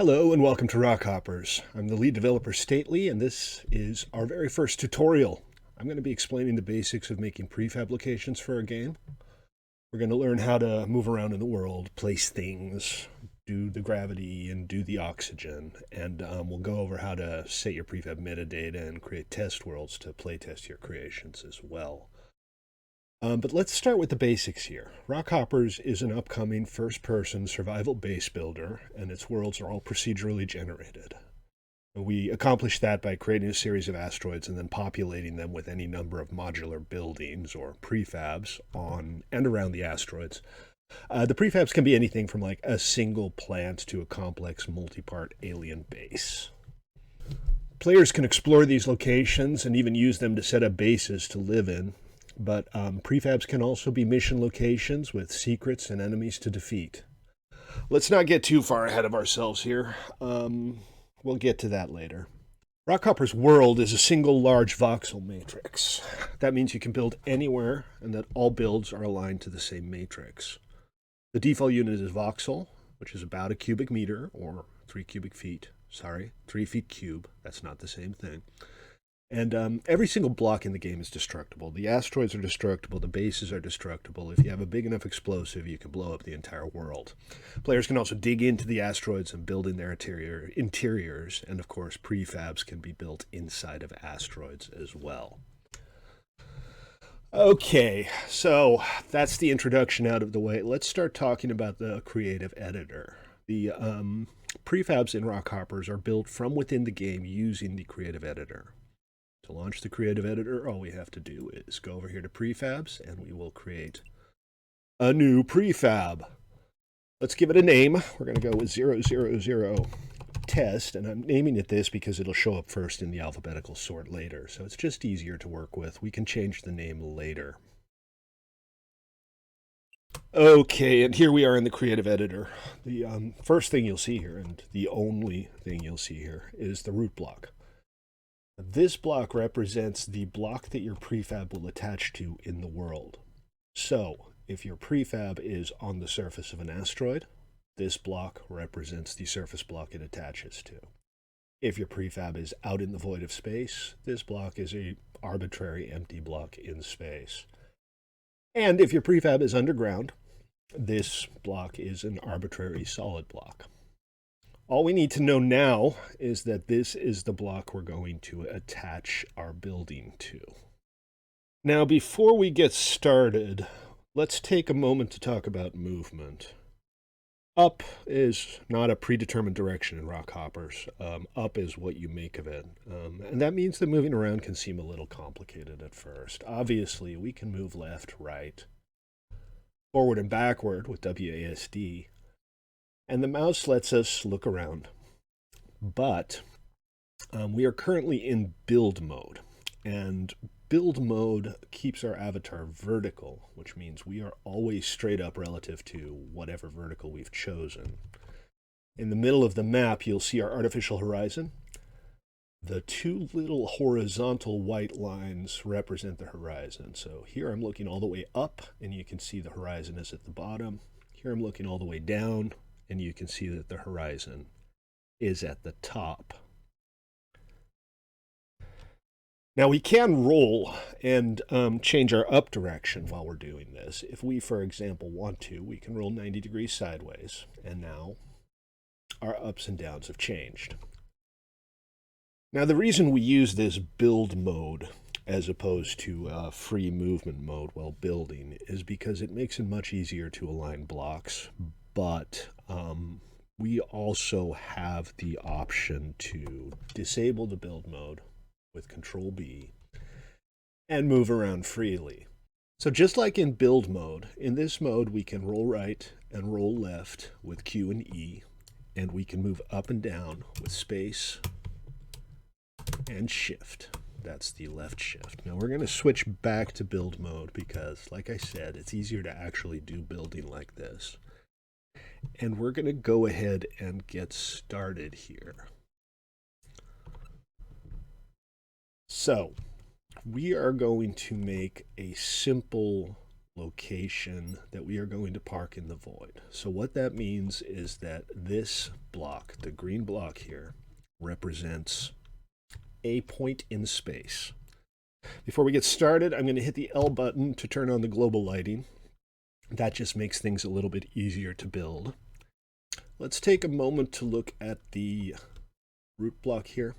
Hello and welcome to Rockhoppers. I'm the lead developer Stately, and this is our very first tutorial. I'm going to be explaining the basics of making prefab locations for a game. We're going to learn how to move around in the world, place things, do the gravity, and do the oxygen. And we'll go over how to set your prefab metadata and create test worlds to playtest your creations as well. But let's start with the basics here. Rockhoppers is an upcoming first-person survival base builder, and its worlds are all procedurally generated. We accomplish that by creating a series of asteroids and then populating them with any number of modular buildings or prefabs on and around the asteroids. The prefabs can be anything from like a single plant to a complex multi-part alien base. Players can explore these locations and even use them to set up bases to live in. But prefabs can also be mission locations with secrets and enemies to defeat. Let's not get too far ahead of ourselves here. We'll get to that later. Rockhopper's world is a single large voxel matrix. That means you can build anywhere and that all builds are aligned to the same matrix. The default unit is voxel, which is about a cubic meter, or 3 cubic feet. Sorry, 3 feet cube. That's not the same thing. And every single block in the game is destructible. The asteroids are destructible, the bases are destructible. If you have a big enough explosive, you can blow up the entire world. Players can also dig into the asteroids and build in their interiors, and of course prefabs can be built inside of asteroids as well. Okay, so that's the introduction out of the way. Let's start talking about the creative editor. The prefabs in Rockhoppers are built from within the game using the creative editor. To launch the creative editor, all we have to do is go over here to prefabs and we will create a new prefab. Let's give it a name. We're going to go with 000 test, and I'm naming it this because it'll show up first in the alphabetical sort later, so it's just easier to work with. We can change the name later. Okay, and here we are in the creative editor. The first thing you'll see here, and the only thing you'll see here, is the root block. This block represents the block that your prefab will attach to in the world. So, if your prefab is on the surface of an asteroid, this block represents the surface block it attaches to. If your prefab is out in the void of space, this block is an arbitrary empty block in space. And if your prefab is underground, this block is an arbitrary solid block. All we need to know now is that this is the block we're going to attach our building to. Now, before we get started, let's take a moment to talk about movement. Up is not a predetermined direction in Rockhoppers. Up is what you make of it. And that means that moving around can seem a little complicated at first. Obviously, we can move left, right, forward and backward with WASD. And the mouse lets us look around. But we are currently in build mode. And build mode keeps our avatar vertical, which means we are always straight up relative to whatever vertical we've chosen. In the middle of the map, you'll see our artificial horizon. The two little horizontal white lines represent the horizon. So here I'm looking all the way up, and you can see the horizon is at the bottom. Here I'm looking all the way down, and you can see that the horizon is at the top. Now we can roll and change our up direction while we're doing this. If we, for example, want to, we can roll 90 degrees sideways, and now our ups and downs have changed. Now the reason we use this build mode as opposed to free movement mode while building is because it makes it much easier to align blocks, but we also have the option to disable the build mode with Control B and move around freely. So just like in build mode, in this mode we can roll right and roll left with Q and E, and we can move up and down with space and shift. That's the left shift. Now we're going to switch back to build mode because, like I said, it's easier to actually do building like this. And we're going to go ahead and get started here. So we are going to make a simple location that we are going to park in the void. So what that means is that this block, the green block here, represents a point in space. Before we get started, I'm going to hit the L button to turn on the global lighting. That just makes things a little bit easier to build. Let's take a moment to look at the root block here.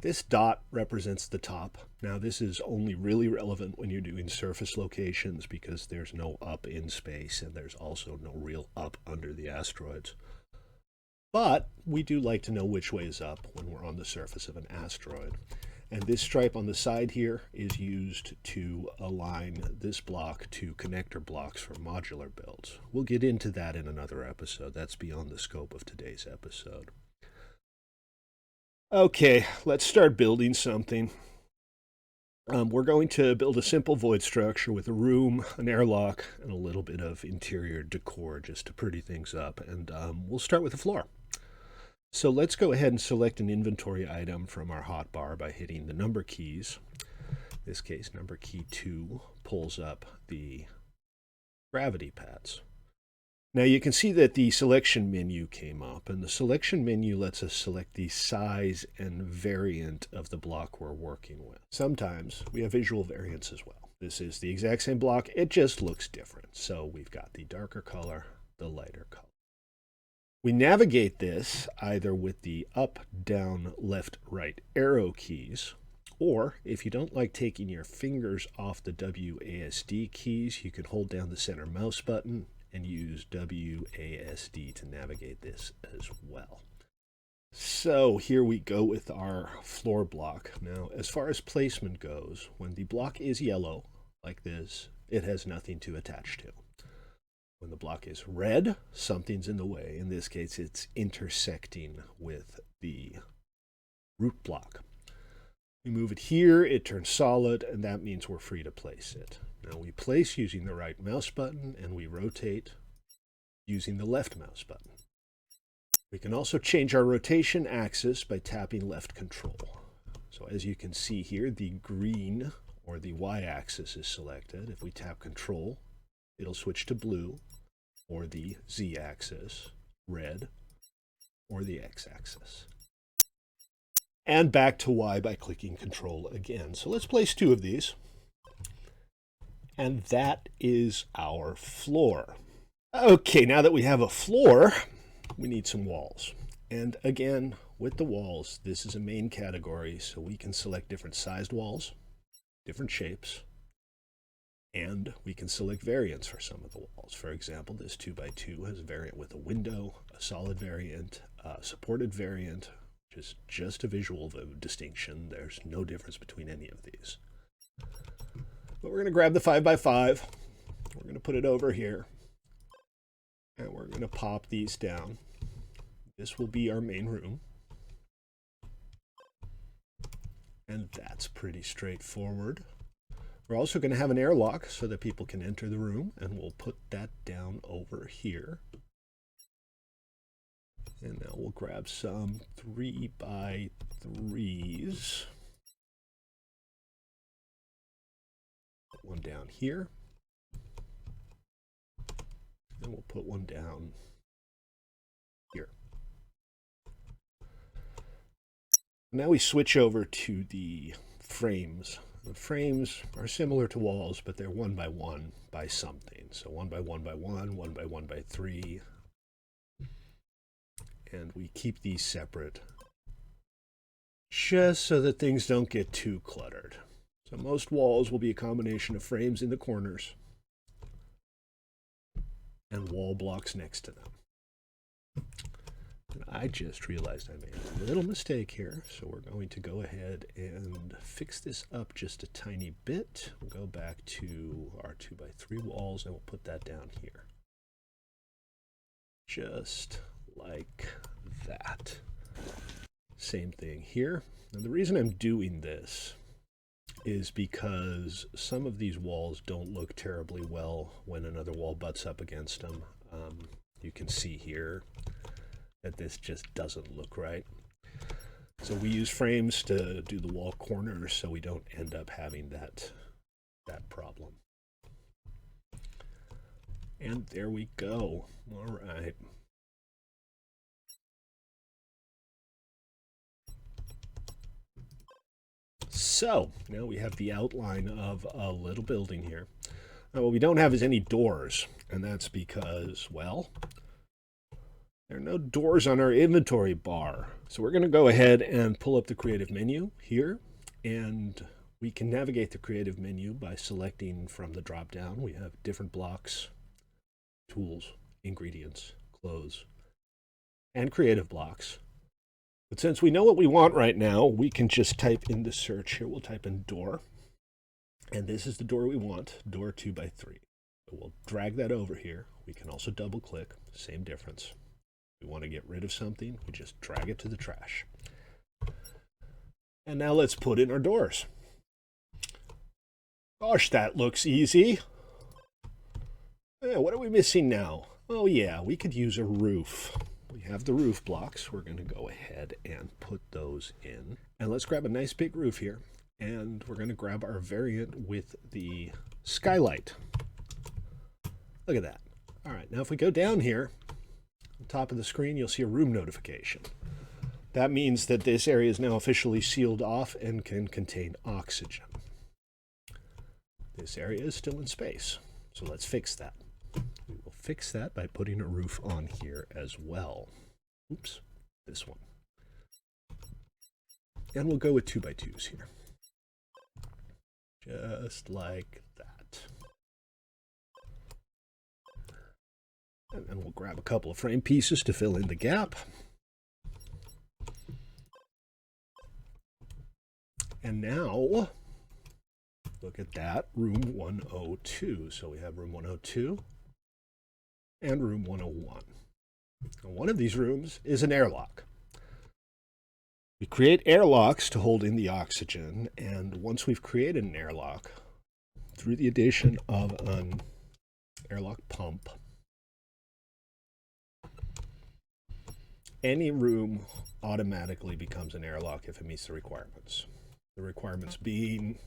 This dot represents the top. Now this is only really relevant when you're doing surface locations because there's no up in space and there's also no real up under the asteroids. But we do like to know which way is up when we're on the surface of an asteroid. And this stripe on the side here is used to align this block to connector blocks for modular builds. We'll get into that in another episode. That's beyond the scope of today's episode. Okay, let's start building something. We're going to build a simple void structure with a room, an airlock, and a little bit of interior decor just to pretty things up. And we'll start with the floor. So let's go ahead and select an inventory item from our hotbar by hitting the number keys. In this case, number key 2 pulls up the gravity pads. Now you can see that the selection menu came up, and the selection menu lets us select the size and variant of the block we're working with. Sometimes we have visual variants as well. This is the exact same block, it just looks different. So we've got the darker color, the lighter color. We navigate this either with the up, down, left, right arrow keys, or if you don't like taking your fingers off the WASD keys, you can hold down the center mouse button and use WASD to navigate this as well. So here we go with our floor block. Now, as far as placement goes, when the block is yellow, like this, it has nothing to attach to. When the block is red, something's in the way. In this case, it's intersecting with the root block. We move it here, it turns solid, and that means we're free to place it. Now we place using the right mouse button, and we rotate using the left mouse button. We can also change our rotation axis by tapping left control. So as you can see here, the green or the y-axis is selected. If we tap control, it'll switch to blue, or the z-axis, red, or the x-axis. And back to y by clicking control again. So let's place 2 of these. And that is our floor. Okay, now that we have a floor, we need some walls. And again, with the walls, this is a main category, so we can select different sized walls, different shapes, and we can select variants for some of the walls. For example, this 2x2 has a variant with a window, a solid variant, a supported variant, which is just a visual distinction. There's no difference between any of these. But we're going to grab the 5x5. We're going to put it over here. And we're going to pop these down. This will be our main room. And that's pretty straightforward. We're also going to have an airlock so that people can enter the room, and we'll put that down over here. And now we'll grab some 3x3s. Put one down here. And we'll put one down here. Now we switch over to the frames. The frames are similar to walls, but they're 1x1 by something. So 1x1x1, 1x1x3. And we keep these separate just so that things don't get too cluttered. So most walls will be a combination of frames in the corners and wall blocks next to them. And I just realized I made a little mistake here, so we're going to go ahead and fix this up just a tiny bit. We'll go back to our 2x3 walls and we'll put that down here. Just like that. Same thing here. Now the reason I'm doing this is because some of these walls don't look terribly well when another wall butts up against them. You can see here that this just doesn't look right. So we use frames to do the wall corners so we don't end up having that problem. And there we go. All right. So now we have the outline of a little building here. Now, what we don't have is any doors, and that's because, well, there are no doors on our inventory bar. So we're going to go ahead and pull up the creative menu here, and we can navigate the creative menu by selecting from the drop down. We have different blocks, tools, ingredients, clothes, and creative blocks. But since we know what we want right now, we can just type in the search here. We'll type in door. And this is the door we want, door 2x3. So we'll drag that over here. We can also double click, same difference. If we want to get rid of something, we just drag it to the trash. And now let's put in our doors. Gosh, that looks easy. What are we missing now? Oh yeah, we could use a roof. We have the roof blocks. We're going to go ahead and put those in. And let's grab a nice big roof here. And we're going to grab our variant with the skylight. Look at that. All right, now if we go down here, on top of the screen, you'll see a room notification. That means that this area is now officially sealed off and can contain oxygen. This area is still in space, so let's fix that. We will fix that by putting a roof on here as well. Oops, this one. And we'll go with 2x2s here. Just like that. And then we'll grab a couple of frame pieces to fill in the gap. And now, look at that, room 102. So we have room 102 and room 101. Now, one of these rooms is an airlock. We create airlocks to hold in the oxygen, and once we've created an airlock, through the addition of an airlock pump, any room automatically becomes an airlock if it meets the requirements. The requirements being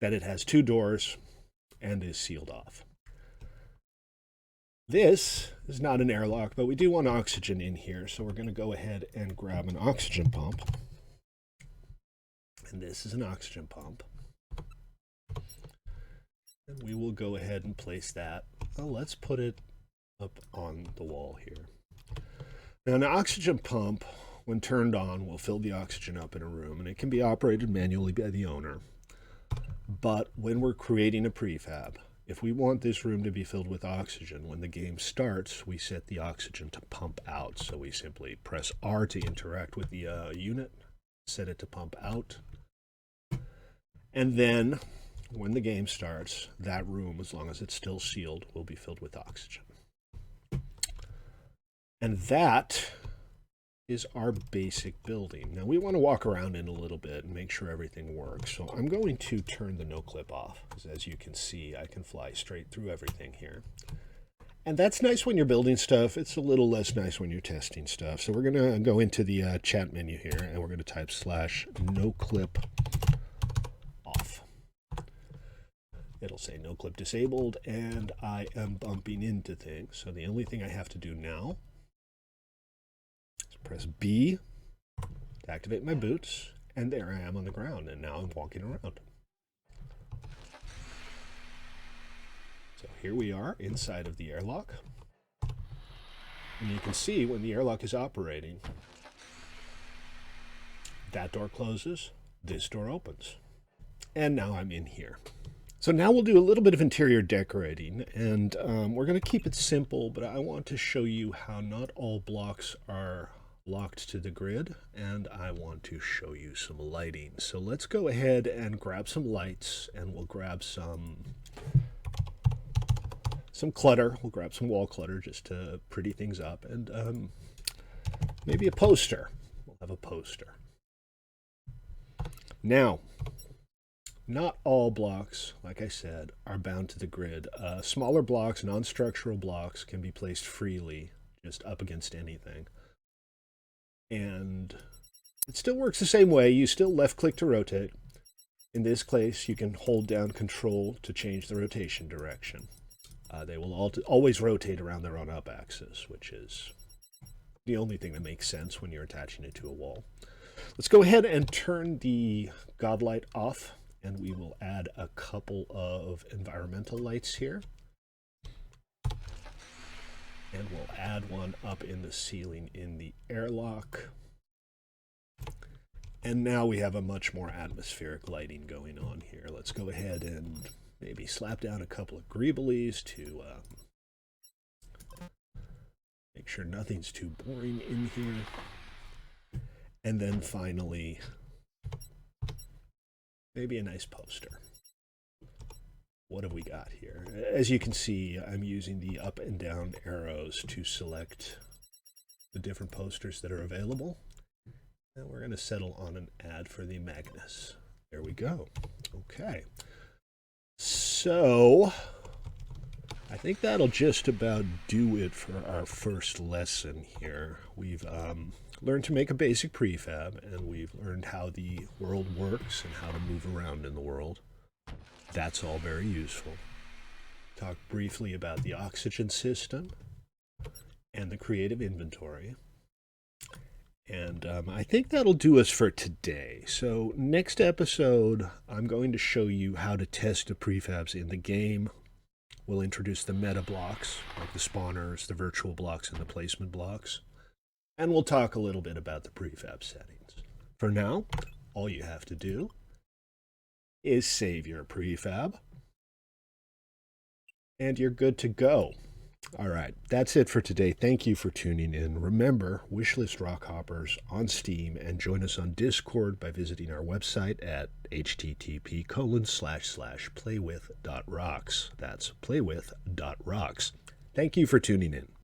that it has 2 doors and is sealed off. This is not an airlock, but we do want oxygen in here, so we're going to go ahead and grab an oxygen pump. And this is an oxygen pump. And we will go ahead and place that. Well, let's put it up on the wall here. Now, an oxygen pump, when turned on, will fill the oxygen up in a room, and it can be operated manually by the owner. But when we're creating a prefab, if we want this room to be filled with oxygen, when the game starts, we set the oxygen to pump out. So we simply press R to interact with the unit, set it to pump out. And then when the game starts, that room, as long as it's still sealed, will be filled with oxygen. And that is our basic building. Now we want to walk around in a little bit and make sure everything works. So I'm going to turn the no clip off, because as you can see, I can fly straight through everything here. And that's nice when you're building stuff. It's a little less nice when you're testing stuff. So we're going to go into the chat menu here, and we're going to type /no clip off. It'll say no clip disabled, and I am bumping into things. So the only thing I have to do now, press B to activate my boots, and there I am on the ground, and now I'm walking around. So here we are inside of the airlock. And you can see when the airlock is operating, that door closes, this door opens. And now I'm in here. So now we'll do a little bit of interior decorating, and we're going to keep it simple, but I want to show you how not all blocks are locked to the grid, and I want to show you some lighting. So let's go ahead and grab some lights, and we'll grab some clutter. We'll grab some wall clutter just to pretty things up, and maybe a poster. We'll have a poster. Now, not all blocks, like I said, are bound to the grid. Smaller blocks, non-structural blocks, can be placed freely, just up against anything. And it still works the same way. You still left click to rotate. In this case, you can hold down Control to change the rotation direction. They will always rotate around their own up axis, which is the only thing that makes sense when you're attaching it to a wall. Let's go ahead and turn the godlight off, and we will add a couple of environmental lights here. And we'll add one up in the ceiling in the airlock. And now we have a much more atmospheric lighting going on here. Let's go ahead and maybe slap down a couple of greeblies to make sure nothing's too boring in here. And then finally, maybe a nice poster. What have we got here? As you can see, I'm using the up and down arrows to select the different posters that are available. And we're going to settle on an ad for the Magnus. There we go. Okay. So, I think that'll just about do it for our first lesson here. We've learned to make a basic prefab, and we've learned how the world works and how to move around in the world. That's all very useful. Talk briefly about the oxygen system and the creative inventory. And I think that'll do us for today. So next episode, I'm going to show you how to test the prefabs in the game. We'll introduce the meta blocks, like the spawners, the virtual blocks, and the placement blocks. And we'll talk a little bit about the prefab settings. For now, all you have to do is save your prefab, and you're good to go. All right, that's it for today. Thank you for tuning in. Remember, wishlist rockhoppers on Steam, and join us on Discord by visiting our website at http://playwith.rocks. That's playwith.rocks. Thank you for tuning in.